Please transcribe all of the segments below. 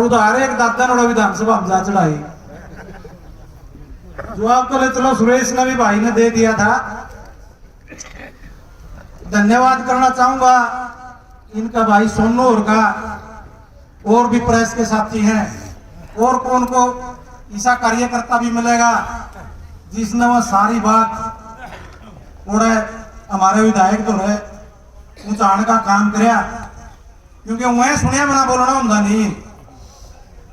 उधार एक दादा ने विधानसभा में जा चढ़ाई जवाब तो ले चलो सुरेश ने भी भाई ने दे दिया था। धन्यवाद करना चाहूंगा इनका भाई सोनू और का और भी प्रेस के साथी हैं और कौन को ऐसा कार्यकर्ता भी मिलेगा जिसने वह सारी बात पूरे हमारे विधायक तो है पहुंचाने का काम कराया क्योंकि वह सुनिया बिना बोलना होता नहीं।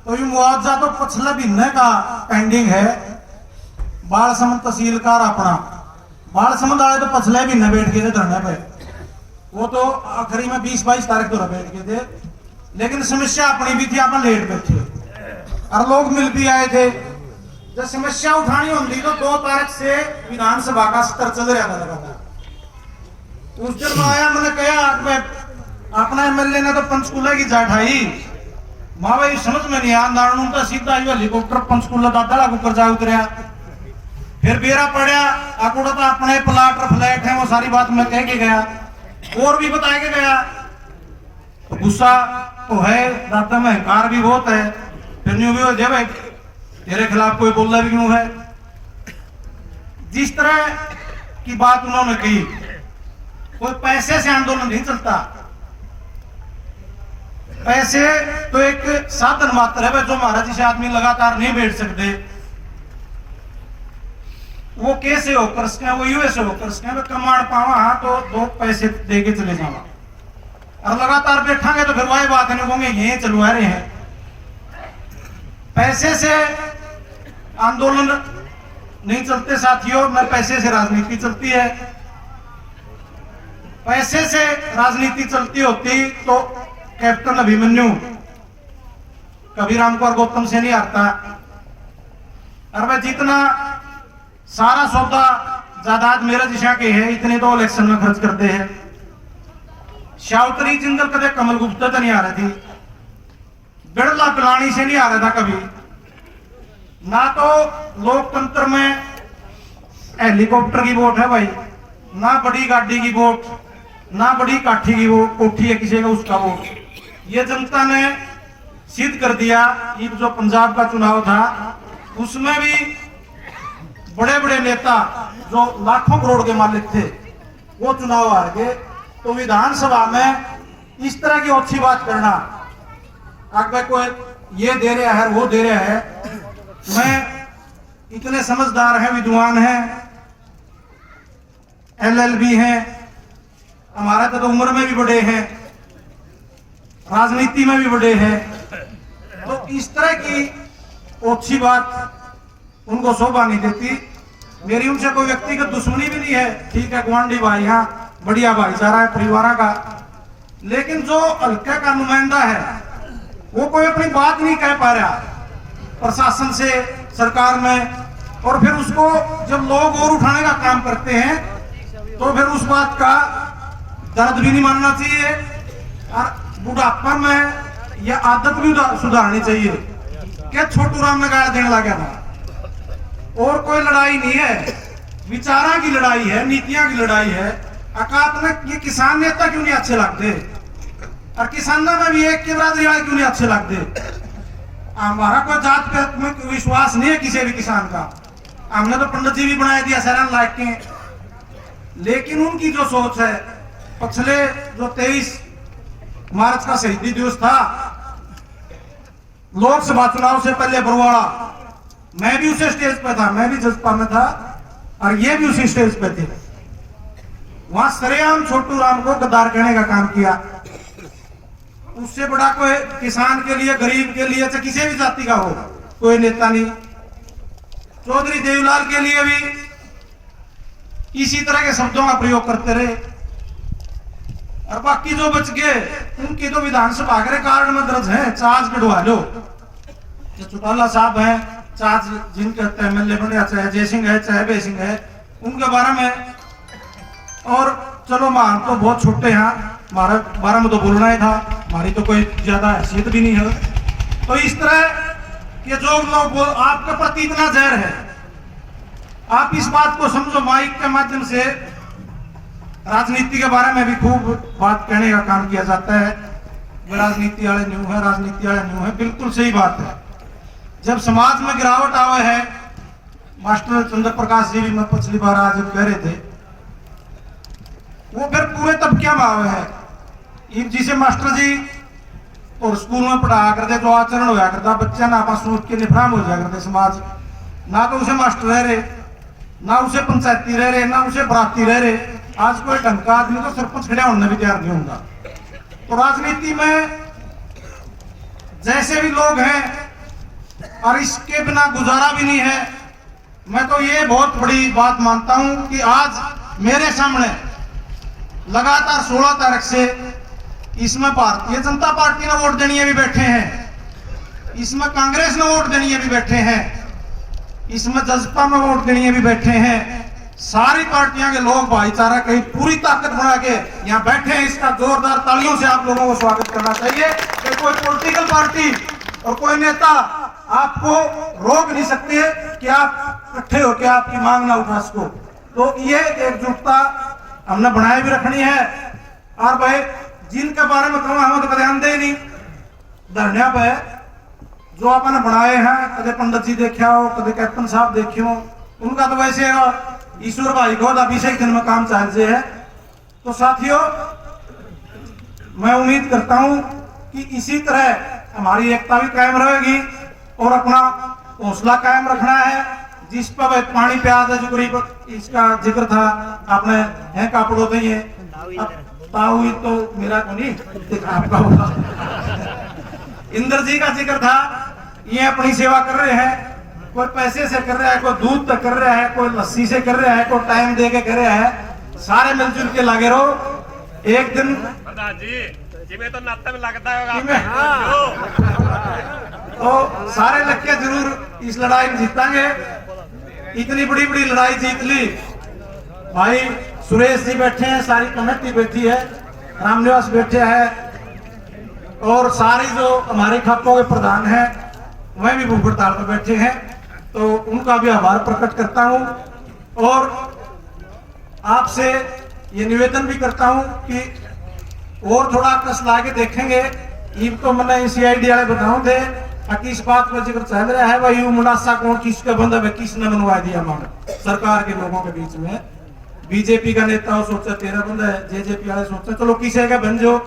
तो ये मुआवजा तो पिछले महीने का पेंडिंग है। बालसमंद तहसीलकार अपना बालसमंद वाले तो पिछले महीने बैठ गए थे धरने पे, वो तो आखिरी में 20-22 तारीख तो बैठ गए थे, लेकिन समस्या अपनी भी थी, अपन लेट बैठे और लोग मिल भी आए थे। जब समस्या उठानी होती तो 2 तारीख से विधानसभा का सत्र चल रहा था लगातार। उस दिन आया मैंने कहा अपना एमएलए ने तो पंचकूला की जाठाई माँ भाई समझ में नहीं आया नारायण का सीधा हेलीकॉप्टर पंचकूला दादा ऊपर जा उतरिया। फिर बेरा पड़ा आकुड़ा तो अपने प्लाट फ्लैट है वो सारी बात मैं कह के गया और भी बता के गया। तो गुस्सा तो है दादा में कार भी बहुत है। फिर न्यू भी हो जाए भाई तेरे खिलाफ कोई बोल रहा भी क्यों है। जिस तरह की बात उन्होंने कही कोई पैसे से आंदोलन नहीं चलता। पैसे तो एक साधन मात्र है जो हमारा जिसे आदमी लगातार नहीं बैठ सकते वो कैसे होकर सके वो यूएसए होकर सके कमाड़ पावा हाँ तो 2 पैसे दे के चले जावा और लगातार बैठांगे तो फिर वही बात है कहोगे ये चलवा रहे हैं। पैसे से आंदोलन नहीं चलते साथियों, न पैसे से राजनीति चलती है। पैसे से राजनीति चलती होती तो कैप्टन अभिमन्यु कभी रामकुमार गौतम से नहीं हारता। और वह जितना सारा सौदा जायदाद मेरे दिशा के है इतने तो इलेक्शन में खर्च करते हैं। शावतरी जिंदल कदे कमल गुप्ता तो नहीं आ रही थी, बिड़ला पिलानी से नहीं आ रहा था कभी। ना तो लोकतंत्र में हेलीकॉप्टर की वोट है भाई, ना बड़ी गाड़ी की वोट, ना बड़ी काठी की वो कोठी है किसी का उसका वोट। ये जनता ने सिद्ध कर दिया। ये जो पंजाब का चुनाव था उसमें भी बड़े बड़े नेता जो लाखों करोड़ के मालिक थे वो चुनाव हार गए। तो विधानसभा में इस तरह की अच्छी बात करना अगर कोई ये दे रहा है वो दे रहा है, मैं इतने समझदार हैं विद्वान हैं LLB हैं हमारा तो उम्र में भी बड़े हैं राजनीति में भी बड़े हैं। तो इस तरह की अच्छी बात उनको शोभा नहीं देती। मेरी उनसे कोई व्यक्तिगत दुश्मनी भी नहीं है, ठीक है गुआंढी भाई यहाँ बढ़िया भाईचारा है परिवार का। लेकिन जो हल्के का नुमाइंदा है वो कोई अपनी बात नहीं कह पा रहा प्रशासन से सरकार में, और फिर उसको जब लोग और उठाने का काम करते हैं तो फिर उस बात का दर्द भी नहीं मानना चाहिए और बुढ़ापा में यह आदत भी सुधारनी चाहिए। क्या छोटू राम ने गाड़ देने लगा था और कोई लड़ाई नहीं है, विचारा की लड़ाई है, नीतियां की लड़ाई है। अकात में ये किसान नेता क्यों नहीं अच्छे लगते और किसानों में भी एक के बराबरी वाले क्यों नहीं अच्छे लगते। हमारा कोई जात पे में विश्वास नहीं है किसी भी किसान का, हमने तो पंडित जी भी बनाया दिया सैरन लायक के। लेकिन उनकी जो सोच है पिछले जो 23 मार्च का शहीदी दिवस था लोकसभा चुनाव से पहले बरवाड़ा, मैं भी उसी स्टेज पे था, मैं भी जसपा में था और ये भी उसी स्टेज पे थे। वहां सरेआम छोटू राम को गद्दार कहने का काम किया। उससे बड़ा कोई किसान के लिए गरीब के लिए चाहे किसी भी जाति का हो कोई नेता नहीं। चौधरी देवलाल के लिए भी इसी तरह के शब्दों का प्रयोग करते रहे और बाकी जो बच गए उनकी तो विधानसभा के कार्ड में दर्ज है, चार्ज कटवा लो। चौटाला साहब हैं, चार्ज जिनके एमएलए बने, चाहे जयसिंह है चाहे बेसिंह है, उनके बारे में। और चलो मान तो बहुत छोटे हैं, हमारे बारे में तो बोलना ही था, हमारी तो कोई ज्यादा हैसियत भी नहीं है। तो इस तरह के जो लोग आपके प्रति इतना जहर है, आप इस बात को समझो। माइक के माध्यम से राजनीति के बारे में भी खूब बात कहने का काम किया जाता है, राजनीति वाले न्यू है, राजनीति वाले न्यू है। बिल्कुल सही बात है। जब समाज में गिरावट आवे है, मास्टर चंद्र प्रकाश जी भी मैं पिछली बार आज कह रहे थे, वो फिर पूरे तबके में आवे है। जिसे मास्टर जी और स्कूल में पढ़ाया करते जो आचरण होया करता, बच्चा ना आपस सोच के निफराम हो जाया करते समाज, ना तो उसे मास्टर रह रहे, ना उसे पंचायती रह रहे, ना उसे बराती रह रहे। आज कोई ढंग का आदमी तो सरपंच खड़ा होने भी तैयार नहीं होगा। तो राजनीति में जैसे भी लोग हैं और इसके बिना गुजारा भी नहीं है। मैं तो ये बहुत बड़ी बात मानता हूं कि आज मेरे सामने लगातार 16 तारीख से इसमें भारतीय जनता पार्टी ने वोट देनी है भी बैठे हैं, इसमें कांग्रेस ने वोट देनी है भी बैठे हैं, इसमें जसपा में वोट देनी है भी बैठे हैं। सारी पार्टियां के लोग भाईचारा की पूरी ताकत बना के यहाँ बैठे हैं। इसका जोरदार तालियों से आप लोगों को स्वागत करना चाहिए कि कोई पॉलिटिकल पार्टी और कोई नेता आपको रोक नहीं सकते कि आप इकट्ठे होकर आपकी मांग ना उठा सको। तो ये एकजुटता हमने बनाए भी रखनी है। और भाई जिनके बारे में कहूँ हम तो ध्यान दे नहीं, धरना पे जो आपने बनाए हैं, कदे पंडित जी देखे हो, कदे कैप्टन साहब देखे हो, उनका तो वैसे ईश्वर भाई को अभिषेक दिन में काम चाहते है। तो साथियों, मैं उम्मीद करता हूं कि इसी तरह हमारी एकता भी कायम रहेगी और अपना हौसला कायम रखना है। जिस पर पानी प्याज है, जो गरीब इसका जिक्र था आपने, है कापड़ो तो ये ताऊ तो मेरा को नहीं देखा आपका होगा। इंद्र जी का जिक्र था, ये अपनी सेवा कर रहे हैं। कोई पैसे से कर रहा है, कोई दूध तक कर रहा है, कोई लस्सी से कर रहा है, कोई टाइम दे के कर रहा है। सारे मिलजुल के लगे रहो। एक दिन तो नाते में लगता है तो सारे लग के जरूर इस लड़ाई में जीतेंगे। इतनी बड़ी बड़ी लड़ाई जीत ली। भाई सुरेश जी बैठे हैं, सारी कमेटी बैठी है, रामनिवास बैठे हैं और सारी जो हमारे खापों के प्रधान हैं वह भी भूख हड़ताल पर बैठे हैं। तो उनका भी आभार प्रकट करता हूं और आपसे ये निवेदन भी करता हूं कि और थोड़ा कस लाके देखेंगे। ये तो मैंने CID वाले बताऊं थे कि इस बात पर जिक्र चल रहा है भाई मुनासा कौन किसका बंदा है, किसने बनवा दिया मांग सरकार के लोगों के बीच में। बीजेपी का नेता सोचा 13 बंदा है, JJP वाले सोचा चलो किसी का बन जो,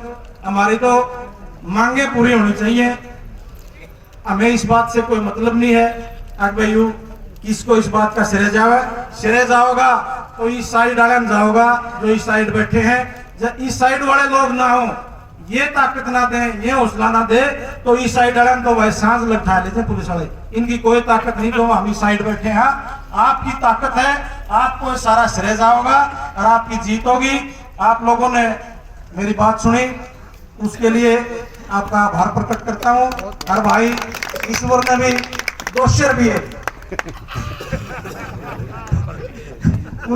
हमारी तो मांगे पूरी होनी चाहिए। हमें इस बात से कोई मतलब नहीं है कि भाई किसको इस बात का सिरे जाओगा तो इस साइड वाले में जाओगा जो इस साइड बैठे हैं। जब इस साइड वाले लोग ना हो, ये ताकत ना दें, ये हौसला ना दे, तो इस साइड वाले तो वह सांस लगा लेते पुलिस वाले, इनकी कोई ताकत नहीं। तो हम इस साइड बैठे हैं, आपकी ताकत है, आपको सारा श्रेय जाओगा और आपकी जीत होगी। आप लोगों ने मेरी बात सुनी, उसके लिए आपका आभार प्रकट करता हूँ। और भाई ईश्वर ने भी 2 शेर भी है